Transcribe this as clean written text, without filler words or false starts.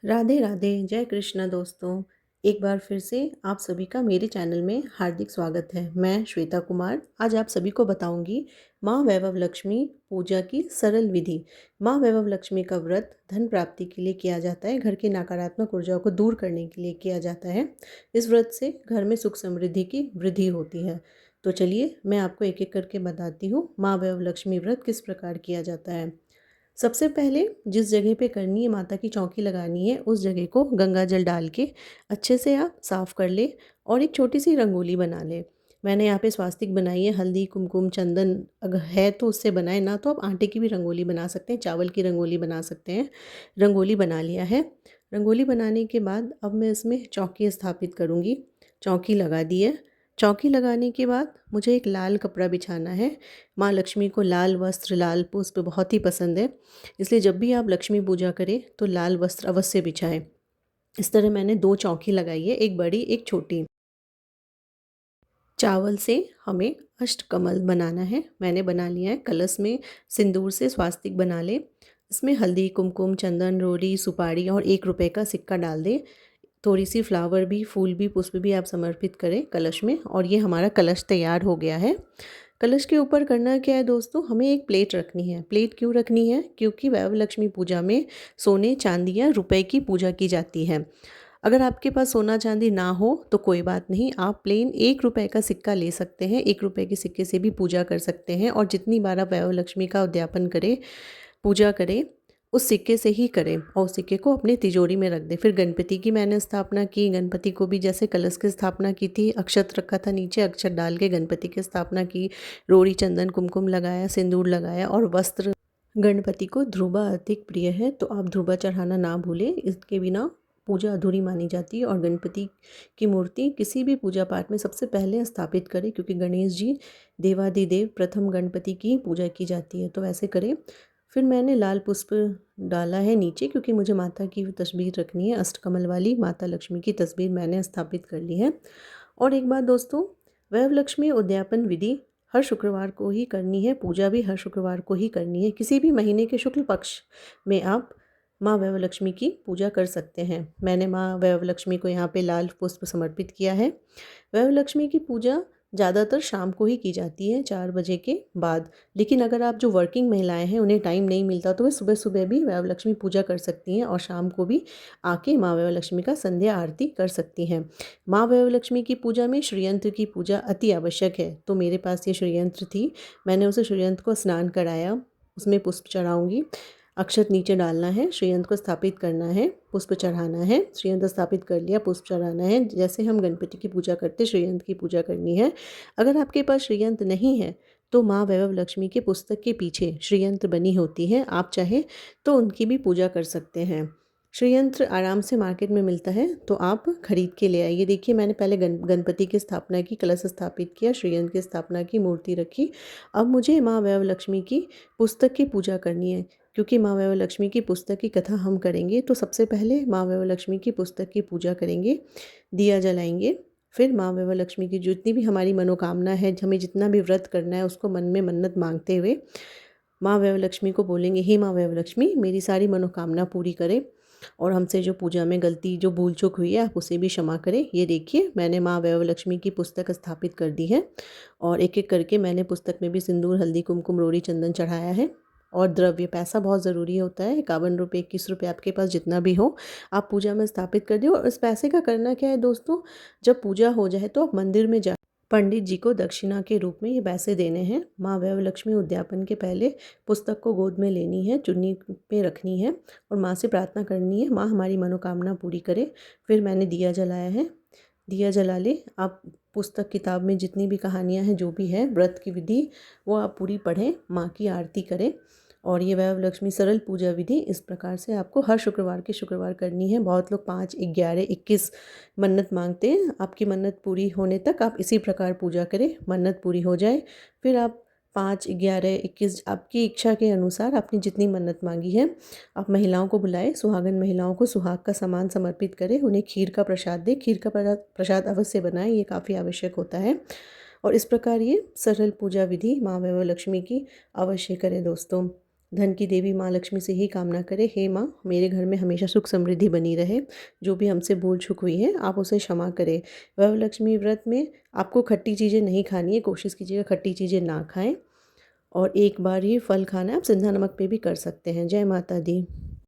राधे राधे, जय कृष्णा दोस्तों। एक बार फिर से आप सभी का मेरे चैनल में हार्दिक स्वागत है। मैं श्वेता कुमार आज आप सभी को बताऊंगी माँ वैभव लक्ष्मी पूजा की सरल विधि। माँ वैभव लक्ष्मी का व्रत धन प्राप्ति के लिए किया जाता है, घर की नकारात्मक ऊर्जाओं को दूर करने के लिए किया जाता है। इस व्रत से घर में सुख समृद्धि की वृद्धि होती है। तो चलिए मैं आपको एक एक करके बताती हूँ माँ वैभव लक्ष्मी व्रत किस प्रकार किया जाता है। सबसे पहले जिस जगह पे करनी है, माता की चौकी लगानी है, उस जगह को गंगा जल डाल के अच्छे से आप साफ़ कर ले और एक छोटी सी रंगोली बना ले। मैंने यहाँ पे स्वास्तिक बनाई है, हल्दी कुमकुम चंदन अगर है तो उससे बनाए, ना तो आप आटे की भी रंगोली बना सकते हैं, चावल की रंगोली बना सकते हैं। रंगोली बना लिया है। रंगोली बनाने के बाद अब मैं इसमें चौकी स्थापित करूँगी। चौकी लगा दी है। चौकी लगाने के बाद मुझे एक लाल कपड़ा बिछाना है। माँ लक्ष्मी को लाल वस्त्र लाल पुष्प बहुत ही पसंद है, इसलिए जब भी आप लक्ष्मी पूजा करें तो लाल वस्त्र अवश्य बिछाएं। इस तरह मैंने दो चौकी लगाई है, एक बड़ी एक छोटी। चावल से हमें अष्टकमल बनाना है। मैंने बना लिया है। कलश में सिंदूर से स्वास्तिक बना ले। इसमें हल्दी कुमकुम चंदन रोली सुपारी और 1 रुपए का सिक्का डाल दें। थोड़ी सी फ्लावर भी फूल भी पुष्प भी आप समर्पित करें कलश में, और ये हमारा कलश तैयार हो गया है। कलश के ऊपर करना क्या है दोस्तों, हमें एक प्लेट रखनी है। प्लेट क्यों रखनी है? क्योंकि वैभव लक्ष्मी पूजा में सोने चांदी या रुपए की पूजा की जाती है। अगर आपके पास सोना चांदी ना हो तो कोई बात नहीं, आप प्लेन 1 रुपए का सिक्का ले सकते हैं। 1 रुपए के सिक्के से भी पूजा कर सकते हैं, और जितनी बार आप वैभव लक्ष्मी का उद्यापन करें, पूजा करें, उस सिक्के से ही करें और उस सिक्के को अपनी तिजोरी में रख दें। फिर गणपति की मैंने स्थापना की। गणपति को भी जैसे कलश की स्थापना की थी, अक्षत रखा था नीचे, अक्षत डाल के गणपति की स्थापना की। रोड़ी चंदन कुमकुम लगाया, सिंदूर लगाया और वस्त्र। गणपति को ध्रुवा अधिक प्रिय है, तो आप ध्रुवा चढ़ाना ना भूलें। इसके बिना पूजा अधूरी मानी जाती है। और गणपति की मूर्ति किसी भी पूजा पाठ में सबसे पहले स्थापित करें, क्योंकि गणेश जी देवादिदेव प्रथम गणपति की पूजा की जाती है, तो वैसे करें। फिर मैंने लाल पुष्प डाला है नीचे, क्योंकि मुझे माता की तस्वीर रखनी है। अष्टकमल वाली माता लक्ष्मी की तस्वीर मैंने स्थापित कर ली है। और एक बात दोस्तों, वैभव लक्ष्मी उद्यापन विधि हर शुक्रवार को ही करनी है। पूजा भी हर शुक्रवार को ही करनी है। किसी भी महीने के शुक्ल पक्ष में आप माँ वैभव लक्ष्मी की पूजा कर सकते हैं। मैंने माँ वैभव लक्ष्मी को यहाँ पे लाल पुष्प समर्पित किया है। वैभव लक्ष्मी की पूजा ज़्यादातर शाम को ही की जाती है, 4 बजे के बाद। लेकिन अगर आप जो वर्किंग महिलाएं हैं, उन्हें टाइम नहीं मिलता, तो वे सुबह सुबह भी वैभव लक्ष्मी पूजा कर सकती हैं और शाम को भी आके माँ वैभव लक्ष्मी का संध्या आरती कर सकती हैं। माँ वैभव लक्ष्मी की पूजा में श्रीयंत्र की पूजा अति आवश्यक है। तो मेरे पास ये श्रीयंत्र थी, मैंने उसे श्रीयंत्र को स्नान कराया। उसमें पुष्प चढ़ाऊंगी। अक्षत नीचे डालना है, श्रीयंत्र को स्थापित करना है, पुष्प चढ़ाना है। श्रीयंत्र स्थापित कर लिया, पुष्प चढ़ाना है। जैसे हम गणपति की पूजा करते, श्रीयंत्र की पूजा करनी है। अगर आपके पास श्रीयंत्र नहीं है तो माँ वैभव लक्ष्मी के पुस्तक के पीछे श्रीयंत्र बनी होती है, आप चाहे तो उनकी भी पूजा कर सकते हैं। श्रीयंत्र आराम से मार्केट में मिलता है, तो आप खरीद के ले आइए। देखिए मैंने पहले गणपति की स्थापना की, कलश स्थापित किया, श्रीयंत्र की स्थापना की, मूर्ति रखी। अब मुझे माँ वैभव लक्ष्मी की पुस्तक की पूजा करनी है। क्योंकि माँ वैभव लक्ष्मी की पुस्तक की कथा हम करेंगे, तो सबसे पहले माँ वैभव लक्ष्मी की पुस्तक की पूजा करेंगे, दिया जलाएंगे। फिर माँ वैभव लक्ष्मी की जितनी भी हमारी मनोकामना है, हमें जितना भी व्रत करना है, उसको मन में मन्नत मांगते हुए माँ वैभव लक्ष्मी को बोलेंगे, हे माँ वैभव लक्ष्मी मेरी सारी मनोकामना पूरी करें, और हमसे जो पूजा में गलती जो भूल चूक हुई है आप उसे भी क्षमा करें। ये देखिए मैंने माँ वैभव लक्ष्मी की पुस्तक स्थापित कर दी है, और एक एक करके मैंने पुस्तक में भी सिंदूर हल्दी कुमकुम रोड़ी चंदन चढ़ाया है। और द्रव्य पैसा बहुत ज़रूरी होता है। 51 रुपये 21 रुपये आपके पास जितना भी हो, आप पूजा में स्थापित कर दियो। और इस पैसे का करना क्या है दोस्तों, जब पूजा हो जाए तो आप मंदिर में जा पंडित जी को दक्षिणा के रूप में ये पैसे देने हैं। माँ वैभव लक्ष्मी उद्यापन के पहले पुस्तक को गोद में लेनी है, चुन्नी पे रखनी है और माँ से प्रार्थना करनी है, माँ हमारी मनोकामना पूरी करे। फिर मैंने दिया जलाया है, दिया जला ले। आप पुस्तक किताब में जितनी भी कहानियाँ हैं, जो भी है व्रत की विधि, वो आप पूरी पढ़ें, माँ की आरती करें। और ये वैभव लक्ष्मी सरल पूजा विधि इस प्रकार से आपको हर शुक्रवार के शुक्रवार करनी है। बहुत लोग 5, 11, 21 मन्नत मांगते हैं। आपकी मन्नत पूरी होने तक आप इसी प्रकार पूजा करें। मन्नत पूरी हो जाए फिर आप 5, 11, 21 आपकी इच्छा के अनुसार आपने जितनी मन्नत मांगी है, आप महिलाओं को बुलाएं, सुहागन महिलाओं को सुहाग का सामान समर्पित करें, उन्हें खीर का प्रसाद दें। खीर का प्रसाद अवश्य बनाएं, ये काफ़ी आवश्यक होता है। और इस प्रकार ये सरल पूजा विधि माँ वैभव लक्ष्मी की अवश्य करें दोस्तों। धन की देवी माँ लक्ष्मी से ही कामना करें, हे माँ मेरे घर में हमेशा सुख समृद्धि बनी रहे। जो भी हमसे भूल चूक हुई है आप उसे क्षमा करें। वरलक्ष्मी व्रत में आपको खट्टी चीज़ें नहीं खानी है, कोशिश कीजिएगा खट्टी चीज़ें ना खाएं और एक बार ही फल खाना है। आप सिंधा नमक पे भी कर सकते हैं। जय माता दी।